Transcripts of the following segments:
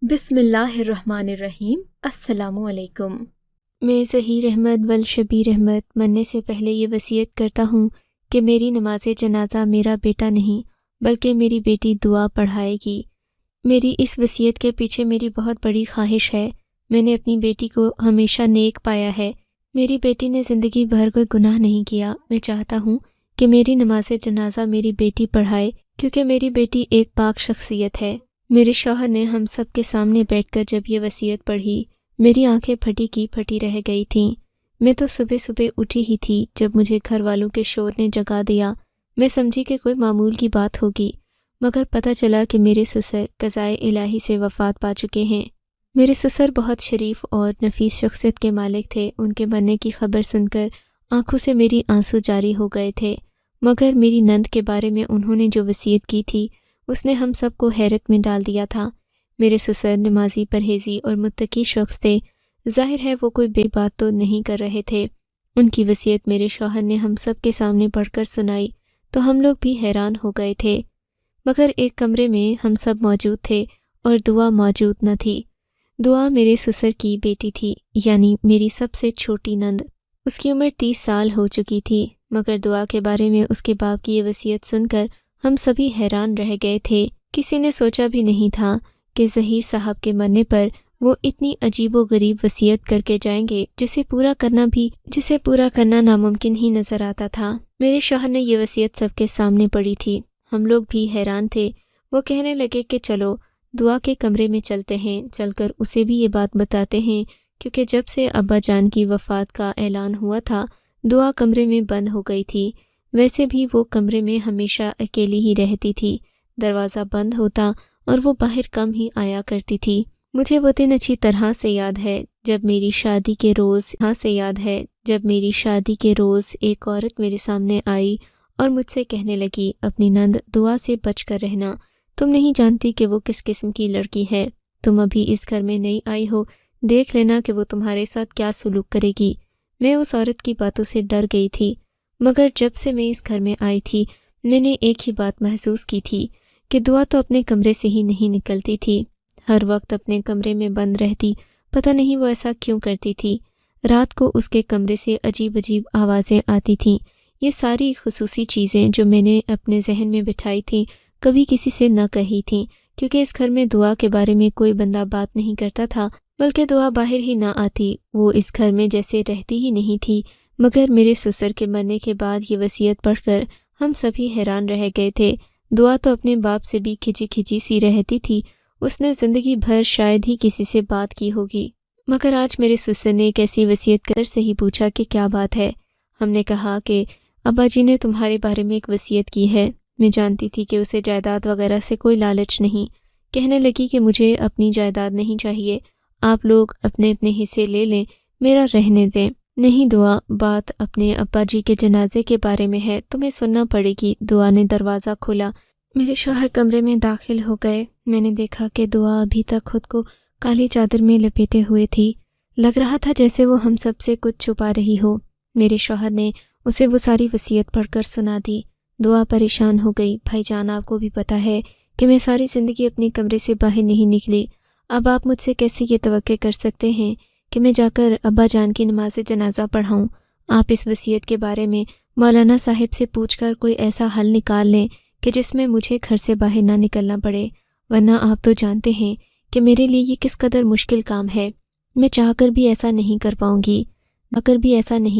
بسم اللہ الرحمن الرحیم۔ السلام علیکم۔ میں ظہیر احمد والشبیر احمد مرنے سے پہلے یہ وصیت کرتا ہوں کہ میری نماز جنازہ میرا بیٹا نہیں بلکہ میری بیٹی دعا پڑھائے گی۔ میری اس وصیت کے پیچھے میری بہت بڑی خواہش ہے۔ میں نے اپنی بیٹی کو ہمیشہ نیک پایا ہے۔ میری بیٹی نے زندگی بھر کوئی گناہ نہیں کیا۔ میں چاہتا ہوں کہ میری نماز جنازہ میری بیٹی پڑھائے کیونکہ میری بیٹی ایک پاک شخصیت ہے۔ میرے شوہر نے ہم سب کے سامنے بیٹھ کر جب یہ وصیت پڑھی، میری آنکھیں پھٹی کی پھٹی رہ گئی تھیں۔ میں تو صبح صبح اٹھی ہی تھی جب مجھے گھر والوں کے شور نے جگا دیا۔ میں سمجھی کہ کوئی معمول کی بات ہوگی، مگر پتہ چلا کہ میرے سسر قضائے الہی سے وفات پا چکے ہیں۔ میرے سسر بہت شریف اور نفیس شخصیت کے مالک تھے۔ ان کے مرنے کی خبر سن کر آنکھوں سے میری آنسو جاری ہو گئے تھے، مگر میری نند کے بارے میں انہوں نے جو وصیت کی تھی اس نے ہم سب کو حیرت میں ڈال دیا تھا۔ میرے سسر نمازی، پرہیزی اور متقی شخص تھے۔ ظاہر ہے وہ کوئی بے بات تو نہیں کر رہے تھے۔ ان کی وصیت میرے شوہر نے ہم سب کے سامنے پڑھ کر سنائی تو ہم لوگ بھی حیران ہو گئے تھے، مگر ایک کمرے میں ہم سب موجود تھے اور دعا موجود نہ تھی۔ دعا میرے سسر کی بیٹی تھی، یعنی میری سب سے چھوٹی نند۔ اس کی عمر 30 سال ہو چکی تھی، مگر دعا کے بارے میں اس کے باپ کی یہ وصیت سن کر ہم سبھی حیران رہ گئے تھے۔ کسی نے سوچا بھی نہیں تھا کہ ظہیر صاحب کے مرنے پر وہ اتنی عجیب و غریب وصیت کر کے جائیں گے جسے پورا کرنا ناممکن ہی نظر آتا تھا۔ میرے شوہر نے یہ وصیت سب کے سامنے پڑھی تھی۔ ہم لوگ بھی حیران تھے۔ وہ کہنے لگے کہ چلو دعا کے کمرے میں چلتے ہیں، چل کر اسے بھی یہ بات بتاتے ہیں، کیونکہ جب سے ابا جان کی وفات کا اعلان ہوا تھا دعا کمرے میں بند ہو گئی تھی۔ ویسے بھی وہ کمرے میں ہمیشہ اکیلی ہی رہتی تھی، دروازہ بند ہوتا اور وہ باہر کم ہی آیا کرتی تھی۔ مجھے وہ دن اچھی طرح سے یاد ہے جب میری شادی کے روز ایک عورت میرے سامنے آئی اور مجھ سے کہنے لگی، اپنی نند دعا سے بچ کر رہنا، تم نہیں جانتی کہ وہ کس قسم کی لڑکی ہے، تم ابھی اس گھر میں نئی آئی ہو، دیکھ لینا کہ وہ تمہارے ساتھ کیا سلوک کرے گی۔ میں اس عورت کی باتوں سے ڈر گئی تھی، مگر جب سے میں اس گھر میں آئی تھی میں نے ایک ہی بات محسوس کی تھی کہ دعا تو اپنے کمرے سے ہی نہیں نکلتی تھی، ہر وقت اپنے کمرے میں بند رہتی۔ پتہ نہیں وہ ایسا کیوں کرتی تھی۔ رات کو اس کے کمرے سے عجیب عجیب آوازیں آتی تھیں۔ یہ ساری خصوصی چیزیں جو میں نے اپنے ذہن میں بٹھائی تھیں کبھی کسی سے نہ کہی تھیں، کیونکہ اس گھر میں دعا کے بارے میں کوئی بندہ بات نہیں کرتا تھا، بلکہ دعا باہر ہی نہ آتی، وہ اس گھر میں جیسے رہتی ہی نہیں تھی۔ مگر میرے سسر کے مرنے کے بعد یہ وصیت پڑھ کر ہم سبھی حیران رہ گئے تھے۔ دعا تو اپنے باپ سے بھی کھچی کھچی سی رہتی تھی، اس نے زندگی بھر شاید ہی کسی سے بات کی ہوگی، مگر آج میرے سسر نے ایک ایسی وصیت کر سے ہی پوچھا کہ کیا بات ہے۔ ہم نے کہا کہ ابا جی نے تمہارے بارے میں ایک وصیت کی ہے۔ میں جانتی تھی کہ اسے جائیداد وغیرہ سے کوئی لالچ نہیں۔ کہنے لگی کہ مجھے اپنی جائیداد نہیں چاہیے، آپ لوگ اپنے اپنے حصے لے لیں، میرا رہنے دیں۔ نہیں دعا، بات اپنے ابا جی کے جنازے کے بارے میں ہے، تمہیں سننا پڑے گی۔ دعا نے دروازہ کھولا، میرے شوہر کمرے میں داخل ہو گئے۔ میں نے دیکھا کہ دعا ابھی تک خود کو کالی چادر میں لپیٹے ہوئے تھی، لگ رہا تھا جیسے وہ ہم سب سے کچھ چھپا رہی ہو۔ میرے شوہر نے اسے وہ ساری وصیت پڑھ کر سنا دی۔ دعا پریشان ہو گئی۔ بھائی جان، آپ کو بھی پتہ ہے کہ میں ساری زندگی اپنے کمرے سے باہر نہیں نکلی، اب آپ مجھ سے کیسے یہ توقع کر سکتے ہیں کہ میں جا کر ابا جان کی نماز جنازہ پڑھاؤں؟ آپ اس وصیت کے بارے میں مولانا صاحب سے پوچھ کر کوئی ایسا حل نکال لیں کہ جس میں مجھے گھر سے باہر نہ نکلنا پڑے، ورنہ آپ تو جانتے ہیں کہ میرے لیے یہ کس قدر مشکل کام ہے۔ میں چاہ کر بھی ایسا نہیں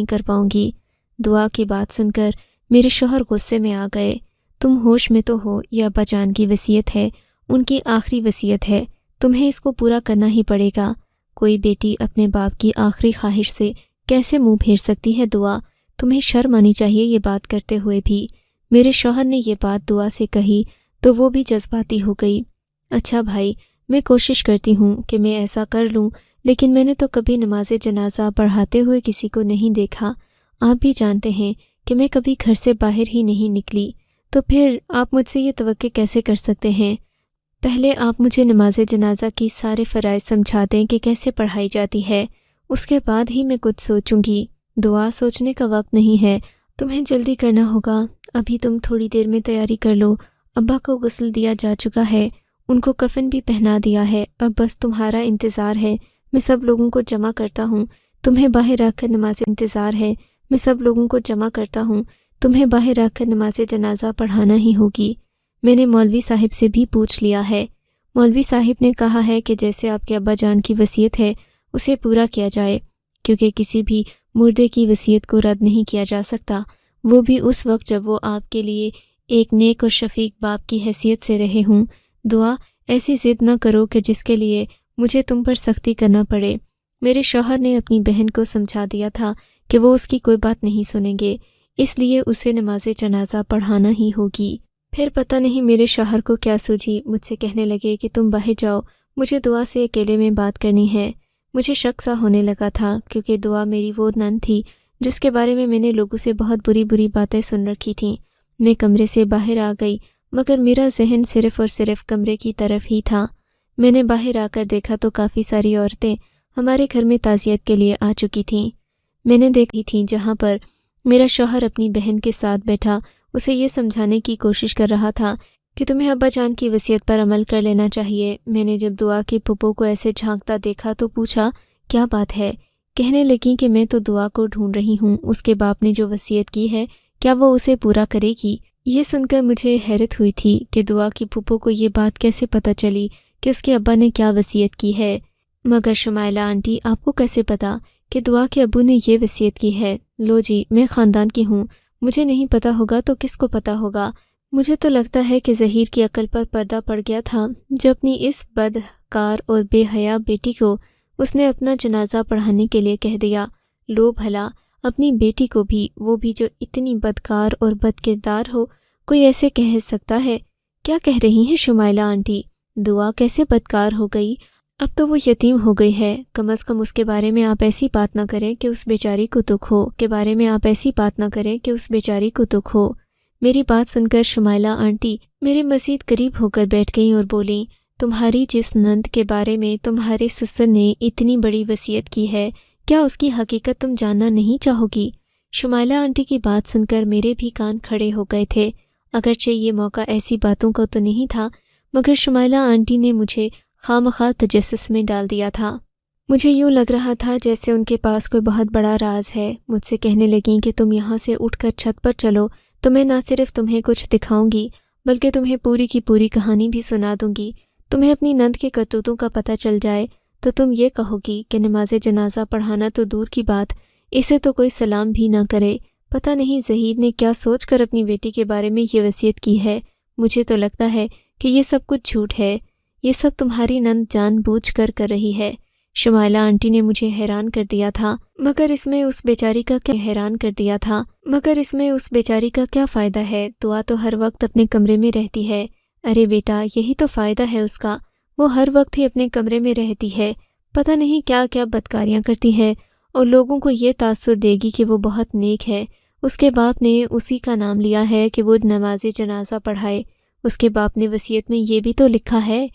کر پاؤں گی۔ دعا کی بات سن کر میرے شوہر غصے میں آ گئے۔ تم ہوش میں تو ہو، یہ ابا جان کی وصیت ہے، ان کی آخری وصیت ہے، تمہیں اس کو پورا کرنا ہی پڑے گا۔ کوئی بیٹی اپنے باپ کی آخری خواہش سے کیسے منہ پھیر سکتی ہے؟ دعا، تمہیں شرم آنی چاہیے یہ بات کرتے ہوئے بھی۔ میرے شوہر نے یہ بات دعا سے کہی تو وہ بھی جذباتی ہو گئی۔ اچھا بھائی، میں کوشش کرتی ہوں کہ میں ایسا کر لوں، لیکن میں نے تو کبھی نماز جنازہ پڑھاتے ہوئے کسی کو نہیں دیکھا۔ آپ بھی جانتے ہیں کہ میں کبھی گھر سے باہر ہی نہیں نکلی، تو پھر آپ مجھ سے یہ توقع کیسے کر سکتے ہیں؟ پہلے آپ مجھے نماز جنازہ کی سارے فرائض سمجھا دیں کہ کیسے پڑھائی جاتی ہے، اس کے بعد ہی میں کچھ سوچوں گی۔ دعا، سوچنے کا وقت نہیں ہے، تمہیں جلدی کرنا ہوگا۔ ابھی تم تھوڑی دیر میں تیاری کر لو، ابا کو غسل دیا جا چکا ہے، ان کو کفن بھی پہنا دیا ہے، اب بس تمہارا انتظار ہے۔ میں سب لوگوں کو جمع کرتا ہوں، تمہیں باہر رکھ کر نماز انتظار ہے۔ میں سب لوگوں کو جمع کرتا ہوں، تمہیں باہر رکھ کر نماز جنازہ پڑھانا ہی ہوگی۔ میں نے مولوی صاحب سے بھی پوچھ لیا ہے۔ مولوی صاحب نے کہا ہے کہ جیسے آپ کے ابا جان کی وصیت ہے اسے پورا کیا جائے، کیونکہ کسی بھی مردے کی وصیت کو رد نہیں کیا جا سکتا، وہ بھی اس وقت جب وہ آپ کے لیے ایک نیک اور شفیق باپ کی حیثیت سے رہے ہوں۔ دعا ایسی ضد نہ کرو کہ جس کے لیے مجھے تم پر سختی کرنا پڑے۔ میرے شوہر نے اپنی بہن کو سمجھا دیا تھا کہ وہ اس کی کوئی بات نہیں سنیں گے، اس لیے اسے نماز جنازہ پڑھانا ہی ہوگی۔ پھر پتہ نہیں میرے شوہر کو کیا سوجھی، مجھ سے کہنے لگے کہ تم باہر جاؤ، مجھے دعا سے اکیلے میں بات کرنی ہے۔ مجھے شک سا ہونے لگا تھا، کیونکہ دعا میری وہ نند تھی جس کے بارے میں نے لوگوں سے بہت بری باتیں سن رکھی تھیں۔ میں کمرے سے باہر آ گئی، مگر میرا ذہن صرف اور صرف کمرے کی طرف ہی تھا۔ میں نے باہر آ کر دیکھا تو کافی ساری عورتیں ہمارے گھر میں تعزیت کے لیے آ چکی تھیں۔ میں نے دیکھی تھیں جہاں پر میرا شوہر اپنی بہن کے ساتھ بیٹھا اسے یہ سمجھانے کی کوشش کر رہا تھا کہ تمہیں ابا جان کی وصیت پر عمل کر لینا چاہیے۔ میں نے جب دعا کے پھپھو کو ایسے جھانکتا دیکھا تو پوچھا کیا بات ہے؟ کہنے لگی کہ میں تو دعا کو ڈھونڈ رہی ہوں، اس کے باپ نے جو وصیت کی ہے کیا وہ اسے پورا کرے گی؟ یہ سن کر مجھے حیرت ہوئی تھی کہ دعا کی پھپھو کو یہ بات کیسے پتہ چلی کہ اس کے ابا نے کیا وصیت کی ہے۔ مگر شمائلہ آنٹی آپ کو کیسے پتا کہ دعا کے ابو نے یہ وصیت کی ہے؟ لو جی، میں خاندان کی ہوں، مجھے نہیں پتا ہوگا تو کس کو پتا ہوگا؟ مجھے تو لگتا ہے کہ ظہیر کی عقل پر پردہ پڑ گیا تھا جو اپنی اس بدکار اور بے حیا بیٹی کو اس نے اپنا جنازہ پڑھانے کے لیے کہہ دیا۔ لو بھلا، اپنی بیٹی کو بھی، وہ بھی جو اتنی بدکار اور بد کردار ہو، کوئی ایسے کہہ سکتا ہے؟ کیا کہہ رہی ہیں شمائلہ آنٹی؟ دعا کیسے بدکار ہو گئی؟ اب تو وہ یتیم ہو گئی ہے، کم از کم اس کے بارے میں آپ ایسی بات نہ کریں کہ اس بیچاری کو دکھ ہو، دکھ ہو۔ میری بات سن کر شمائلہ آنٹی میرے مزید قریب ہو کر بیٹھ گئیں اور بولیں، تمہاری جس نند کے بارے میں تمہارے سسر نے اتنی بڑی وصیت کی ہے، کیا اس کی حقیقت تم جاننا نہیں چاہو گی؟ شمائلہ آنٹی کی بات سن کر میرے بھی کان کھڑے ہو گئے تھے۔ اگرچہ یہ موقع ایسی باتوں کا تو نہیں تھا، مگر شمائلہ آنٹی نے مجھے خواہ تجسس میں ڈال دیا تھا۔ مجھے یوں لگ رہا تھا جیسے ان کے پاس کوئی بہت بڑا راز ہے۔ مجھ سے کہنے لگیں کہ تم یہاں سے اٹھ کر چھت پر چلو تو میں نہ صرف تمہیں کچھ دکھاؤں گی بلکہ تمہیں پوری کی پوری کہانی بھی سنا دوں گی۔ تمہیں اپنی نند کے کرتوتوں کا پتہ چل جائے تو تم یہ کہو گی کہ نماز جنازہ پڑھانا تو دور کی بات، اسے تو کوئی سلام بھی نہ کرے۔ پتہ نہیں ظہیر نے کیا سوچ کر اپنی بیٹی کے بارے میں یہ وصیت کی ہے۔ مجھے تو لگتا ہے کہ یہ سب کچھ جھوٹ ہے، یہ سب تمہاری نند جان بوجھ کر رہی ہے۔ شمائلہ آنٹی نے مجھے حیران کر دیا تھا، مگر اس میں اس بیچاری کا کیا فائدہ ہے؟ دعا تو ہر وقت اپنے کمرے میں رہتی ہے۔ ارے بیٹا، یہی تو فائدہ ہے اس کا، وہ ہر وقت ہی اپنے کمرے میں رہتی ہے، پتہ نہیں کیا کیا بدکاریاں کرتی ہے اور لوگوں کو یہ تاثر دے گی کہ وہ بہت نیک ہے۔ اس کے باپ نے اسی کا نام لیا ہے کہ وہ نماز جنازہ پڑھائے۔ اس کے باپ نے وصیت میں یہ بھی تو لکھا ہے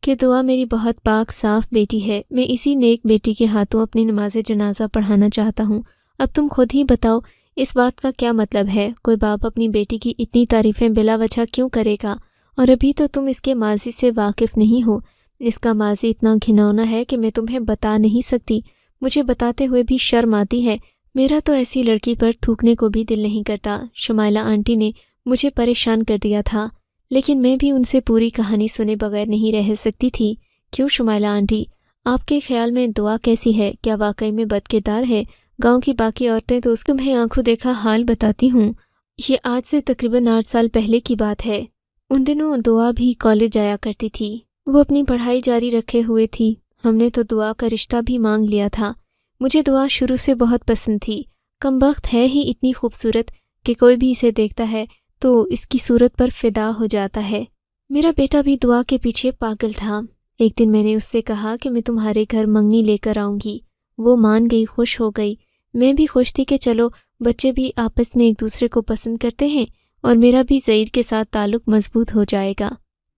کہ دعا میری بہت پاک صاف بیٹی ہے، میں اسی نیک بیٹی کے ہاتھوں اپنی نماز جنازہ پڑھانا چاہتا ہوں۔ اب تم خود ہی بتاؤ اس بات کا کیا مطلب ہے؟ کوئی باپ اپنی بیٹی کی اتنی تعریفیں بلا وجہ کیوں کرے گا؟ اور ابھی تو تم اس کے ماضی سے واقف نہیں ہو۔ اس کا ماضی اتنا گھناؤنا ہے کہ میں تمہیں بتا نہیں سکتی، مجھے بتاتے ہوئے بھی شرم آتی ہے۔ میرا تو ایسی لڑکی پر تھوکنے کو بھی دل نہیں کرتا۔ شمائلہ آنٹی نے مجھے پریشان کر دیا تھا، لیکن میں بھی ان سے پوری کہانی سنے بغیر نہیں رہ سکتی تھی۔ کیوں شمائلہ آنٹی، آپ کے خیال میں دعا کیسی ہے؟ کیا واقعی میں بد کردار ہے؟ گاؤں کی باقی عورتیں تو اس تمہیں آنکھوں دیکھا حال بتاتی ہوں۔ یہ آج سے تقریباً 8 سال پہلے کی بات ہے۔ ان دنوں دعا بھی کالج جایا کرتی تھی، وہ اپنی پڑھائی جاری رکھے ہوئے تھی۔ ہم نے تو دعا کا رشتہ بھی مانگ لیا تھا۔ مجھے دعا شروع سے بہت پسند تھی، کمبخت ہے ہی اتنی خوبصورت کہ کوئی بھی اسے دیکھتا ہے تو اس کی صورت پر فدا ہو جاتا ہے۔ میرا بیٹا بھی دعا کے پیچھے پاگل تھا۔ ایک دن میں نے اس سے کہا کہ میں تمہارے گھر منگنی لے کر آؤں گی۔ وہ مان گئی، خوش ہو گئی۔ میں بھی خوش تھی کہ چلو بچے بھی آپس میں ایک دوسرے کو پسند کرتے ہیں اور میرا بھی ظہیر کے ساتھ تعلق مضبوط ہو جائے گا۔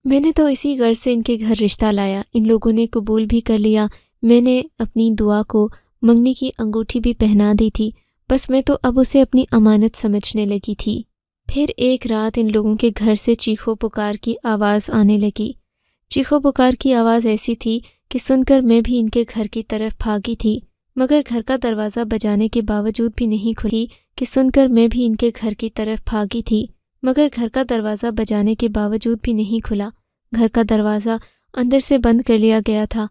میں نے تو اسی غرض سے ان کے گھر رشتہ لایا، ان لوگوں نے قبول بھی کر لیا۔ میں نے اپنی دعا کو منگنی کی انگوٹھی بھی پہنا دی تھی، بس میں تو اب اسے اپنی امانت سمجھنے لگی تھی۔ پھر ایک رات ان لوگوں کے گھر سے چیخو پکار کی آواز آنے لگی، چیخو پکار کی آواز ایسی تھی کہ سن کر میں بھی ان کے گھر کی طرف بھاگی تھی، مگر گھر کا دروازہ بجانے کے باوجود بھی نہیں کھلی کہ سن کر میں بھی ان کے گھر کی طرف بھاگی تھی، مگر گھر کا دروازہ بجانے کے باوجود بھی نہیں کھلا۔ گھر کا دروازہ اندر سے بند کر لیا گیا تھا۔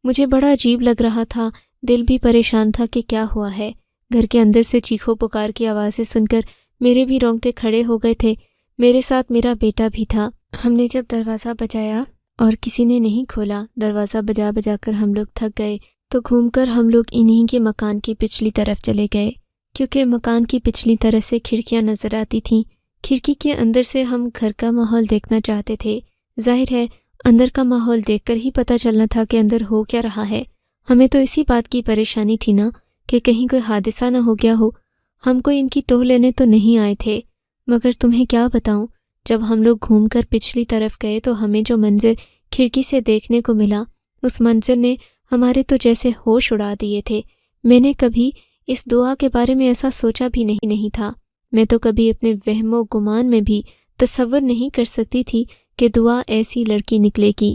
مجھے بڑا عجیب لگ رہا تھا، دل بھی پریشان تھا کہ کیا ہوا ہے۔ گھر کے اندر سے چیخو پکار کی آوازیں سن کر میرے بھی رونگٹے کھڑے ہو گئے تھے۔ میرے ساتھ میرا بیٹا بھی تھا۔ ہم نے جب دروازہ بجایا اور کسی نے نہیں کھولا، دروازہ بجا بجا کر ہم لوگ تھک گئے، تو گھوم کر ہم لوگ انہی کے مکان کی پچھلی طرف چلے گئے، کیونکہ مکان کی پچھلی طرف سے کھڑکیاں نظر آتی تھیں۔ کھڑکی کے اندر سے ہم گھر کا ماحول دیکھنا چاہتے تھے۔ ظاہر ہے اندر کا ماحول دیکھ کر ہی پتہ چلنا تھا کہ اندر ہو کیا رہا ہے۔ ہمیں تو اسی بات کی پریشانی تھی نا کہ کہیں کوئی حادثہ نہ ہو گیا ہو۔ ہم کوئی ان کی ٹوہ لینے تو نہیں آئے تھے، مگر تمہیں کیا بتاؤں، جب ہم لوگ گھوم کر پچھلی طرف گئے تو ہمیں جو منظر کھڑکی سے دیکھنے کو ملا، اس منظر نے ہمارے تو جیسے ہوش اڑا دیے تھے۔ میں نے کبھی اس دعا کے بارے میں ایسا سوچا بھی نہیں تھا۔ میں تو کبھی اپنے وہم و گمان میں بھی تصور نہیں کر سکتی تھی کہ دعا ایسی لڑکی نکلے گی۔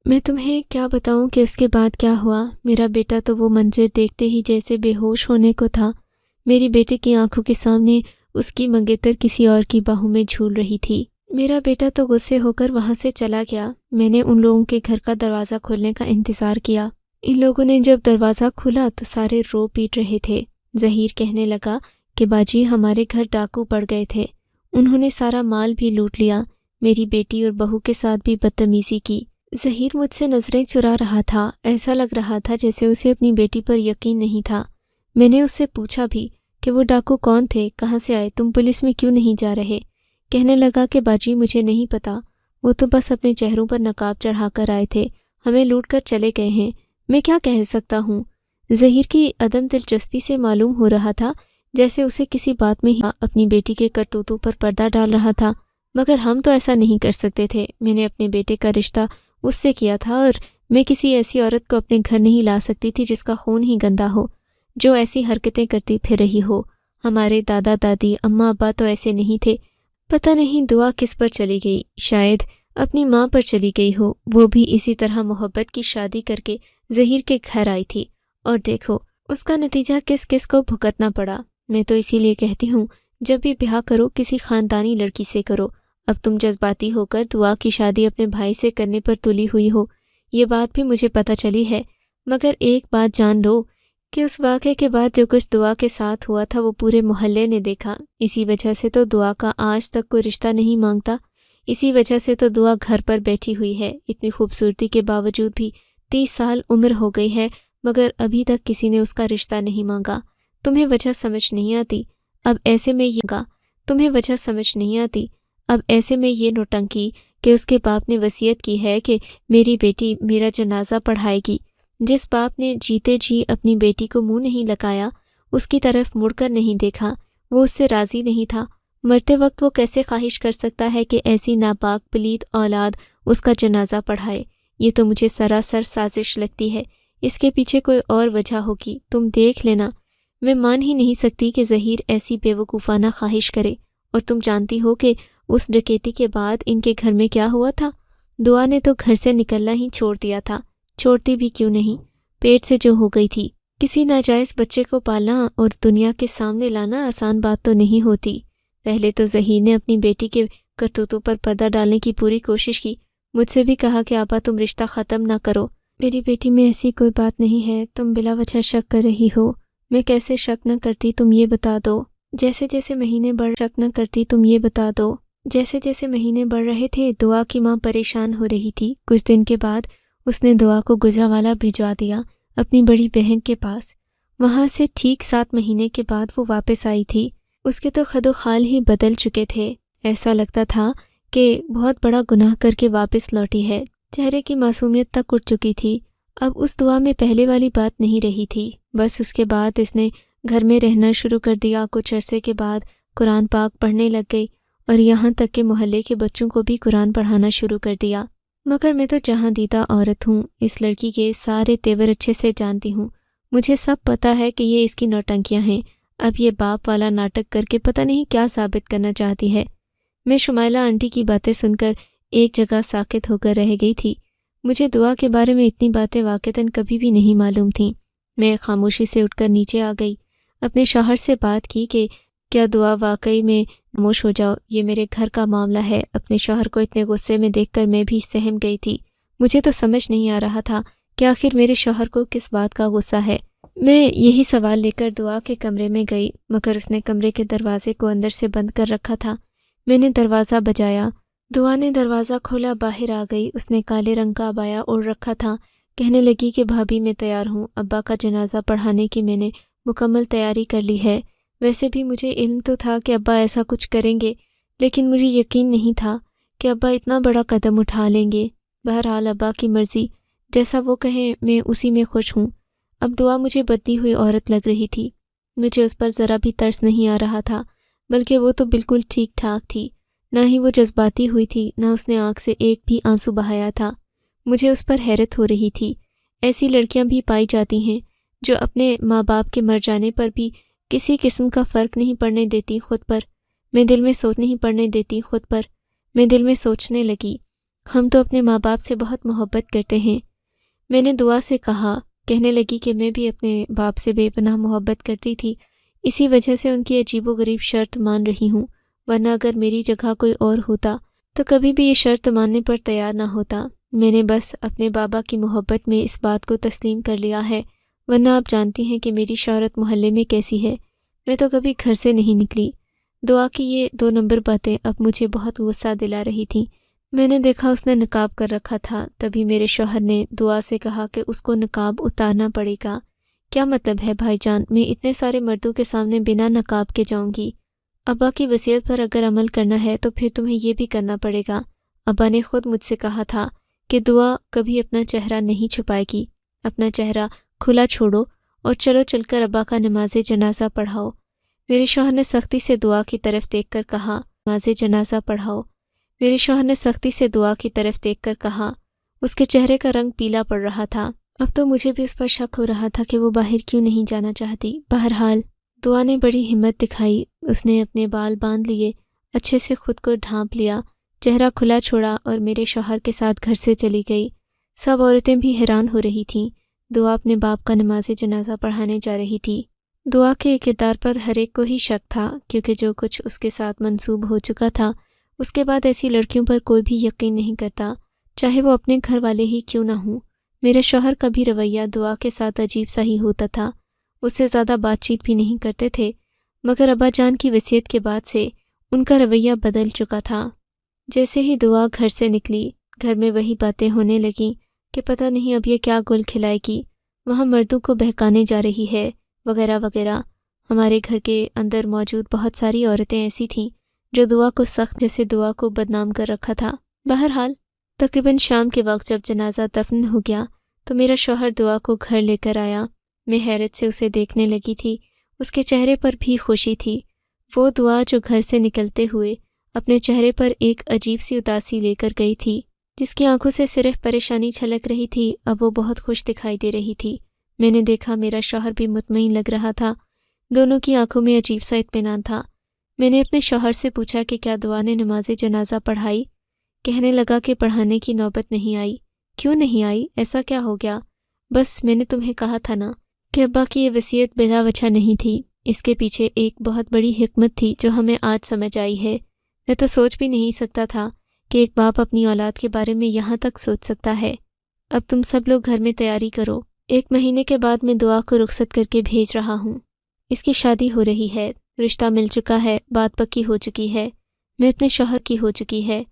میں تمہیں کیا بتاؤں کہ اس کے بعد کیا ہوا۔ میرا بیٹا تو وہ منظر دیکھتے ہی جیسے بے ہوش ہونے کو تھا۔ میری بیٹے کی آنکھوں کے سامنے اس کی منگیتر کسی اور کی باہوں میں جھول رہی تھی۔ میرا بیٹا تو غصے ہو کر وہاں سے چلا گیا۔ میں نے ان لوگوں کے گھر کا دروازہ کھولنے کا انتظار کیا۔ ان لوگوں نے جب دروازہ کھولا تو سارے رو پیٹ رہے تھے۔ ظہیر کہنے لگا کہ باجی ہمارے گھر ڈاکو پڑ گئے تھے، انہوں نے سارا مال بھی لوٹ لیا، میری بیٹی اور بہو کے ساتھ بھی بدتمیزی کی۔ ظہیر مجھ سے نظریں چرا رہا تھا، ایسا لگ رہا تھا جیسے اسے اپنی بیٹی پر یقین نہیں تھا۔ میں نے اس سے پوچھا بھی کہ وہ ڈاکو کون تھے، کہاں سے آئے، تم پولیس میں کیوں نہیں جا رہے؟ کہنے لگا کہ باجی مجھے نہیں پتا، وہ تو بس اپنے چہروں پر نقاب چڑھا کر آئے تھے، ہمیں لوٹ کر چلے گئے ہیں، میں کیا کہہ سکتا ہوں۔ ظہیر کی عدم دلچسپی سے معلوم ہو رہا تھا جیسے اسے کسی بات میں ہی اپنی بیٹی کے کرتوتوں پر پردہ ڈال رہا تھا، مگر ہم تو ایسا نہیں کر سکتے تھے۔ میں نے اپنے بیٹے کا رشتہ اس سے کیا تھا، اور میں کسی ایسی عورت کو اپنے گھر نہیں لا سکتی تھی جس کا خون ہی گندا ہو، جو ایسی حرکتیں کرتی پھر رہی ہو۔ ہمارے دادا دادی اماں ابا تو ایسے نہیں تھے۔ پتہ نہیں دعا کس پر چلی گئی، شاید اپنی ماں پر چلی گئی ہو، وہ بھی اسی طرح محبت کی شادی کر کے ظہیر کے گھر آئی تھی، اور دیکھو اس کا نتیجہ کس کس کو بھگتنا پڑا۔ میں تو اسی لیے کہتی ہوں جب بھی بیاہ کرو کسی خاندانی لڑکی سے کرو۔ اب تم جذباتی ہو کر دعا کی شادی اپنے بھائی سے کرنے پر تلی ہوئی ہو، یہ بات بھی مجھے پتہ چلی ہے، مگر ایک بات جان لو کہ اس واقعے کے بعد جو کچھ دعا کے ساتھ ہوا تھا وہ پورے محلے نے دیکھا۔ اسی وجہ سے تو دعا کا آج تک کوئی رشتہ نہیں مانگتا، اسی وجہ سے تو دعا گھر پر بیٹھی ہوئی ہے۔ اتنی خوبصورتی کے باوجود بھی 30 سال عمر ہو گئی ہے، مگر ابھی تک کسی نے اس کا رشتہ نہیں مانگا۔ تمہیں وجہ سمجھ نہیں آتی، اب ایسے میں یہ نوٹنکی کہ اس کے باپ نے وصیت کی ہے کہ میری بیٹی میرا جنازہ پڑھائے گی۔ جس باپ نے جیتے جی اپنی بیٹی کو منہ نہیں لگایا، اس کی طرف مڑ کر نہیں دیکھا، وہ اس سے راضی نہیں تھا، مرتے وقت وہ کیسے خواہش کر سکتا ہے کہ ایسی ناپاک پلید اولاد اس کا جنازہ پڑھائے؟ یہ تو مجھے سراسر سازش لگتی ہے، اس کے پیچھے کوئی اور وجہ ہوگی، تم دیکھ لینا۔ میں مان ہی نہیں سکتی کہ ظہیر ایسی بے وقوفانہ خواہش کرے، اور تم جانتی ہو کہ اس ڈکیتی کے بعد ان کے گھر میں کیا ہوا تھا؟ دعا نے تو گھر سے نکلنا ہی چھوڑ دیا تھا، چھوڑتی بھی کیوں نہیں، پیٹ سے جو ہو گئی تھی۔ کسی ناجائز بچے کو پالنا اور دنیا کے سامنے لانا آسان بات تو نہیں ہوتی۔ پہلے تو ظہیر نے اپنی بیٹی کے کرتوتوں پر پردہ ڈالنے کی پوری کوشش کی، مجھ سے بھی کہا کہ آپا تم رشتہ ختم نہ کرو، میری بیٹی میں ایسی کوئی بات نہیں ہے، تم بلا وجہ شک کر رہی ہو، میں کیسے شک نہ کرتی تم یہ بتا دو، جیسے جیسے مہینے بڑھ رہے تھے دعا کی ماں پریشان ہو رہی تھی۔ کچھ دن کے بعد اس نے دعا کو گجرانوالہ بھجوا دیا اپنی بڑی بہن کے پاس۔ وہاں سے ٹھیک 7 مہینے کے بعد وہ واپس آئی تھی۔ اس کے تو خد و خال ہی بدل چکے تھے، ایسا لگتا تھا کہ بہت بڑا گناہ کر کے واپس لوٹی ہے، چہرے کی معصومیت تک اٹھ چکی تھی۔ اب اس دعا میں پہلے والی بات نہیں رہی تھی، بس اس کے بعد اس نے گھر میں رہنا شروع کر دیا، کچھ عرصے کے بعد قرآن پاک پڑھنے لگ گئی، اور یہاں تک کہ محلے کے بچوں کو بھی قرآن پڑھانا شروع کر دیا۔ مگر میں تو جہاں دیدہ عورت ہوں، اس لڑکی کے سارے تیور اچھے سے جانتی ہوں، مجھے سب پتہ ہے کہ یہ اس کی نوٹنکیاں ہیں، اب یہ باپ والا ناٹک کر کے پتہ نہیں کیا ثابت کرنا چاہتی ہے۔ میں شمائلہ آنٹی کی باتیں سن کر ایک جگہ ساکت ہو کر رہ گئی تھی، مجھے دعا کے بارے میں اتنی باتیں واقعتاً کبھی بھی نہیں معلوم تھیں۔ میں خاموشی سے اٹھ کر نیچے آ گئی، اپنے شوہر سے بات کی کہ کیا دعا واقعی میں خاموش ہو جاؤ، یہ میرے گھر کا معاملہ ہے۔ اپنے شوہر کو اتنے غصے میں دیکھ کر میں بھی سہم گئی تھی۔ مجھے تو سمجھ نہیں آ رہا تھا کہ آخر میرے شوہر کو کس بات کا غصہ ہے۔ میں یہی سوال لے کر دعا کے کمرے میں گئی، مگر اس نے کمرے کے دروازے کو اندر سے بند کر رکھا تھا۔ میں نے دروازہ بجایا، دعا نے دروازہ کھولا، باہر آ گئی۔ اس نے کالے رنگ کا عبایا اوڑھ رکھا تھا۔ کہنے لگی کہ بھابھی میں تیار ہوں، ابا کا جنازہ پڑھانے کی میں نے مکمل تیاری کر لی ہے۔ ویسے بھی مجھے علم تو تھا کہ ابا ایسا کچھ کریں گے، لیکن مجھے یقین نہیں تھا کہ ابا اتنا بڑا قدم اٹھا لیں گے۔ بہرحال ابا کی مرضی، جیسا وہ کہیں میں اسی میں خوش ہوں۔ اب دعا مجھے بدلی ہوئی عورت لگ رہی تھی۔ مجھے اس پر ذرا بھی ترس نہیں آ رہا تھا، بلکہ وہ تو بالکل ٹھیک ٹھاک تھی، نہ ہی وہ جذباتی ہوئی تھی، نہ اس نے آنکھ سے ایک بھی آنسو بہایا تھا۔ مجھے اس پر حیرت ہو رہی تھی۔ ایسی لڑکیاں بھی پائی جاتی ہیں جو اپنے ماں باپ کے مر جانے پر بھی کسی قسم کا فرق نہیں پڑنے دیتی خود پر۔ میں دل میں سوچنے لگی، ہم تو اپنے ماں باپ سے بہت محبت کرتے ہیں۔ میں نے دعا سے کہا، کہنے لگی کہ میں بھی اپنے باپ سے بے پناہ محبت کرتی تھی، اسی وجہ سے ان کی عجیب و غریب شرط مان رہی ہوں، ورنہ اگر میری جگہ کوئی اور ہوتا تو کبھی بھی یہ شرط ماننے پر تیار نہ ہوتا۔ میں نے بس اپنے بابا کی محبت میں اس بات کو تسلیم کر لیا ہے، ورنہ آپ جانتی ہیں کہ میری شہرت محلے میں کیسی ہے، میں تو کبھی گھر سے نہیں نکلی۔ دعا کی یہ 2 نمبر باتیں اب مجھے بہت غصہ دلا رہی تھیں۔ میں نے دیکھا اس نے نقاب کر رکھا تھا، تبھی میرے شوہر نے دعا سے کہا کہ اس کو نقاب اتارنا پڑے گا۔ کیا مطلب ہے بھائی جان، میں اتنے سارے مردوں کے سامنے بنا نقاب کے جاؤں گی؟ ابا کی وصیت پر اگر عمل کرنا ہے تو پھر تمہیں یہ بھی کرنا پڑے گا۔ ابا نے خود مجھ سے کہا تھا کہ دعا کبھی اپنا چہرہ نہیں چھپائے گی، اپنا چہرہ کھلا چھوڑو اور چلو چل کر ابا کا نماز جنازہ پڑھاؤ۔ میرے شوہر نے سختی سے دعا کی طرف دیکھ کر کہا، نماز جنازہ پڑھاؤ۔ میرے شوہر نے سختی سے دعا کی طرف دیکھ کر کہا۔ اس کے چہرے کا رنگ پیلا پڑ رہا تھا۔ اب تو مجھے بھی اس پر شک ہو رہا تھا کہ وہ باہر کیوں نہیں جانا چاہتی۔ بہرحال دعا نے بڑی ہمت دکھائی، اس نے اپنے بال باندھ لیے، اچھے سے خود کو ڈھانپ لیا، چہرہ کھلا چھوڑا اور میرے شوہر کے ساتھ گھر سے چلی گئی۔ سب عورتیں بھی حیران ہو رہی تھیں۔ دعا اپنے باپ کا نماز جنازہ پڑھانے جا رہی تھی۔ دعا کے کردار پر ہر ایک کو ہی شک تھا، کیونکہ جو کچھ اس کے ساتھ منسوب ہو چکا تھا، اس کے بعد ایسی لڑکیوں پر کوئی بھی یقین نہیں کرتا، چاہے وہ اپنے گھر والے ہی کیوں نہ ہوں۔ میرے شوہر کا بھی رویہ دعا کے ساتھ عجیب سا ہی ہوتا تھا، اس سے زیادہ بات چیت بھی نہیں کرتے تھے، مگر ابا جان کی وصیت کے بعد سے ان کا رویہ بدل چکا تھا۔ جیسے ہی دعا گھر سے نکلی، گھر میں وہی باتیں ہونے لگیں کہ پتہ نہیں اب یہ کیا گل کھلائے گی، وہاں مردوں کو بہکانے جا رہی ہے، وغیرہ وغیرہ۔ ہمارے گھر کے اندر موجود بہت ساری عورتیں ایسی تھیں جو دعا کو سخت جیسے دعا کو بدنام کر رکھا تھا۔ بہرحال تقریباً شام کے وقت جب جنازہ دفن ہو گیا تو میرا شوہر دعا کو گھر لے کر آیا۔ میں حیرت سے اسے دیکھنے لگی تھی، اس کے چہرے پر بھی خوشی تھی۔ وہ دعا جو گھر سے نکلتے ہوئے اپنے چہرے پر ایک عجیب سی اداسی لے کر گئی تھی، جس کی آنکھوں سے صرف پریشانی چھلک رہی تھی، اب وہ بہت خوش دکھائی دے رہی تھی۔ میں نے دیکھا میرا شوہر بھی مطمئن لگ رہا تھا، دونوں کی آنکھوں میں عجیب سا اطمینان تھا۔ میں نے اپنے شوہر سے پوچھا کہ کیا دعا نے نماز جنازہ پڑھائی؟ کہنے لگا کہ پڑھانے کی نوبت نہیں آئی۔ کیوں نہیں آئی؟ ایسا کیا ہو گیا؟ بس میں نے تمہیں کہا تھا نا کہ ابا کی یہ وصیت بلا وجہ نہیں تھی، اس کے پیچھے ایک بہت بڑی حکمت تھی جو ہمیں آج سمجھ آئی ہے۔ میں تو سوچ بھی نہیں سکتا تھا کہ ایک باپ اپنی اولاد کے بارے میں یہاں تک سوچ سکتا ہے۔ اب تم سب لوگ گھر میں تیاری کرو، 1 مہینے کے بعد میں دعا کو رخصت کر کے بھیج رہا ہوں۔ اس کی شادی ہو رہی ہے، رشتہ مل چکا ہے، بات پکی ہو چکی ہے، میں اپنے شوہر کی ہو چکی ہے۔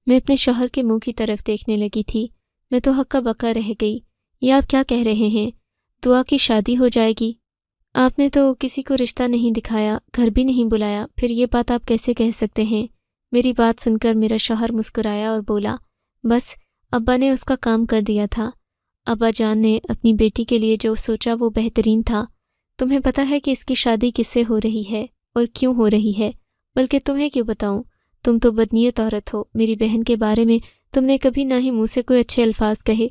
میں اپنے شوہر کے منہ کی طرف دیکھنے لگی تھی، میں تو ہکا بکا رہ گئی۔ یہ آپ کیا کہہ رہے ہیں؟ دعا کی شادی ہو جائے گی؟ آپ نے تو کسی کو رشتہ نہیں دکھایا، گھر بھی نہیں بلایا، پھر یہ بات آپ کیسے کہہ سکتے ہیں؟ میری بات سن کر میرا شوہر مسکرایا اور بولا، بس ابا نے اس کا کام کر دیا تھا۔ ابا جان نے اپنی بیٹی کے لیے جو سوچا وہ بہترین تھا۔ تمہیں پتہ ہے کہ اس کی شادی کس سے ہو رہی ہے اور کیوں ہو رہی ہے؟ بلکہ تمہیں کیوں بتاؤں، تم تو بدنیت عورت ہو۔ میری بہن کے بارے میں تم نے کبھی نہ ہی منہ سے کوئی اچھے الفاظ کہے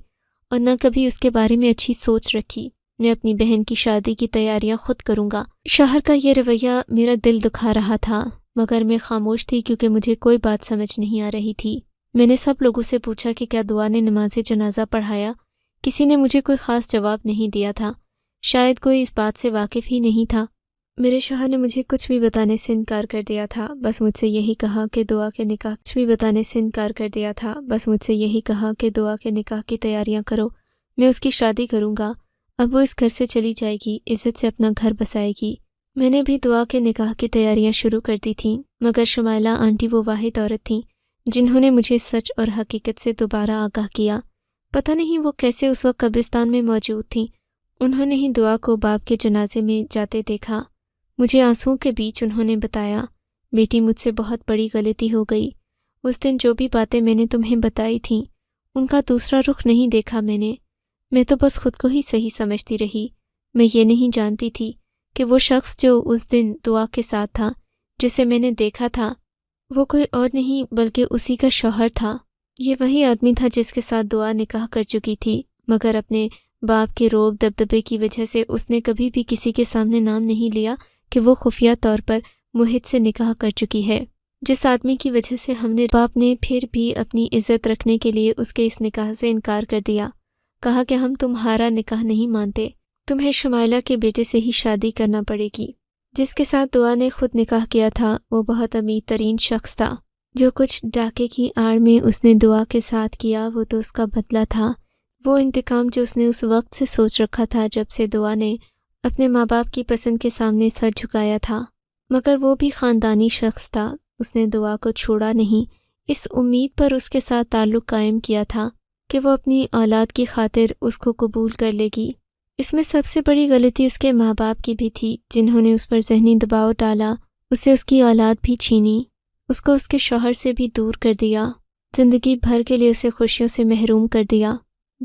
اور نہ کبھی اس کے بارے میں اچھی سوچ رکھی۔ میں اپنی بہن کی شادی کی تیاریاں خود کروں گا۔ شوہر کا یہ رویہ میرا دل دکھا رہا تھا، مگر میں خاموش تھی کیونکہ مجھے کوئی بات سمجھ نہیں آ رہی تھی۔ میں نے سب لوگوں سے پوچھا کہ کیا دعا نے نماز جنازہ پڑھایا۔ کسی نے مجھے کوئی خاص جواب نہیں دیا تھا، شاید کوئی اس بات سے واقف ہی نہیں تھا۔ میرے شوہر نے مجھے کچھ بھی بتانے سے انکار کر دیا تھا، بس مجھ سے یہی کہا کہ دعا کے نکاح کے نکاح کی تیاریاں کرو، میں اس کی شادی کروں گا، اب وہ اس گھر سے چلی جائے گی، عزت سے اپنا گھر بسائے گی۔ میں نے بھی دعا کے نکاح کی تیاریاں شروع کر دی تھیں، مگر شمائلہ آنٹی وہ واحد عورت تھیں جنہوں نے مجھے سچ اور حقیقت سے دوبارہ آگاہ کیا۔ پتہ نہیں وہ کیسے اس وقت قبرستان میں موجود تھیں، انہوں نے ہی دعا کو باپ کے جنازے میں جاتے دیکھا۔ مجھے آنسوؤں کے بیچ انہوں نے بتایا، بیٹی مجھ سے بہت بڑی غلطی ہو گئی، اس دن جو بھی باتیں میں نے تمہیں بتائی تھیں ان کا دوسرا رخ نہیں دیکھا میں تو بس خود کو ہی صحیح سمجھتی رہی۔ میں یہ نہیں جانتی تھی کہ وہ شخص جو اس دن دعا کے ساتھ تھا، جسے میں نے دیکھا تھا، وہ کوئی اور نہیں بلکہ اسی کا شوہر تھا۔ یہ وہی آدمی تھا جس کے ساتھ دعا نکاح کر چکی تھی، مگر اپنے باپ کے روب دبدبے کی وجہ سے اس نے کبھی بھی کسی کے سامنے نام نہیں لیا کہ وہ خفیہ طور پر محت سے نکاح کر چکی ہے، جس آدمی کی وجہ سے ہم نے باپ نے پھر بھی اپنی عزت رکھنے کے لیے اس کے اس نکاح سے انکار کر دیا، کہا کہ ہم تمہارا نکاح نہیں مانتے، تمہیں شمائلہ کے بیٹے سے ہی شادی کرنا پڑے گی۔ جس کے ساتھ دعا نے خود نکاح کیا تھا وہ بہت امیر ترین شخص تھا۔ جو کچھ ڈاکے کی آڑ میں اس نے دعا کے ساتھ کیا وہ تو اس کا بدلہ تھا، وہ انتقام جو اس نے اس وقت سے سوچ رکھا تھا جب سے دعا نے اپنے ماں باپ کی پسند کے سامنے سر جھکایا تھا۔ مگر وہ بھی خاندانی شخص تھا، اس نے دعا کو چھوڑا نہیں، اس امید پر اس کے ساتھ تعلق قائم کیا تھا کہ وہ اپنی اولاد کی خاطر اس کو قبول کر لے گی۔ اس میں سب سے بڑی غلطی اس کے ماں باپ کی بھی تھی، جنہوں نے اس پر ذہنی دباؤ ڈالا، اسے اس کی اولاد بھی چھینی، اس کو اس کے شوہر سے بھی دور کر دیا، زندگی بھر کے لیے اسے خوشیوں سے محروم کر دیا۔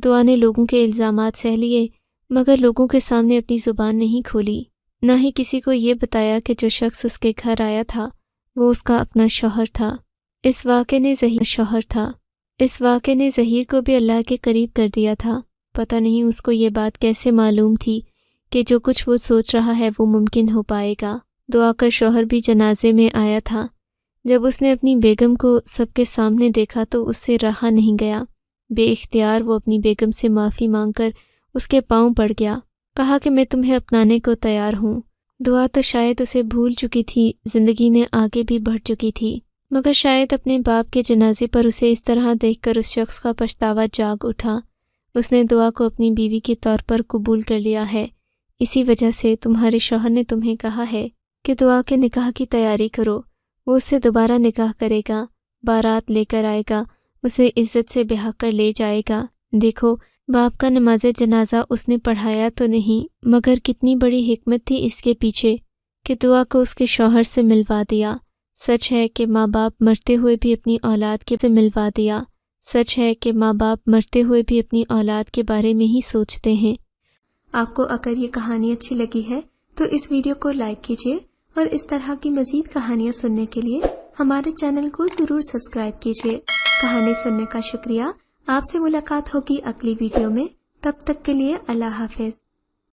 دعا نے لوگوں کے الزامات سہ لیے، مگر لوگوں کے سامنے اپنی زبان نہیں کھولی، نہ ہی کسی کو یہ بتایا کہ جو شخص اس کے گھر آیا تھا وہ اس کا اپنا شوہر تھا۔ اس واقعے نے ظہیر کو بھی اللہ کے قریب کر دیا تھا۔ پتہ نہیں اس کو یہ بات کیسے معلوم تھی کہ جو کچھ وہ سوچ رہا ہے وہ ممکن ہو پائے گا۔ دعا کا شوہر بھی جنازے میں آیا تھا۔ جب اس نے اپنی بیگم کو سب کے سامنے دیکھا تو اس سے رہا نہیں گیا، بے اختیار وہ اپنی بیگم سے معافی مانگ کر اس کے پاؤں پڑ گیا، کہا کہ میں تمہیں اپنانے کو تیار ہوں۔ دعا تو شاید اسے بھول چکی تھی، زندگی میں آگے بھی بڑھ چکی تھی، مگر شاید اپنے باپ کے جنازے پر اسے اس طرح دیکھ کر اس شخص کا پچھتاوا جاگ اٹھا۔ اس نے دعا کو اپنی بیوی کے طور پر قبول کر لیا ہے، اسی وجہ سے تمہارے شوہر نے تمہیں کہا ہے کہ دعا کے نکاح کی تیاری کرو، وہ اس سے دوبارہ نکاح کرے گا، بارات لے کر آئے گا، اسے عزت سے بہا کر لے جائے گا۔ دیکھو باپ کا نماز جنازہ اس نے پڑھایا تو نہیں، مگر کتنی بڑی حکمت تھی اس کے پیچھے کہ دعا کو اس کے شوہر سے ملوا دیا۔ سچ ہے کہ ماں باپ مرتے ہوئے بھی اپنی اولاد کے بارے میں ہی سوچتے ہیں۔ آپ کو اگر یہ کہانی اچھی لگی ہے تو اس ویڈیو کو لائک کیجیے اور اس طرح کی مزید کہانیاں سننے کے لیے ہمارے چینل کو ضرور سبسکرائب کیجیے۔ کہانی سننے کا شکریہ۔ آپ سے ملاقات ہوگی اگلی ویڈیو میں، تب تک کے لیے اللہ حافظ۔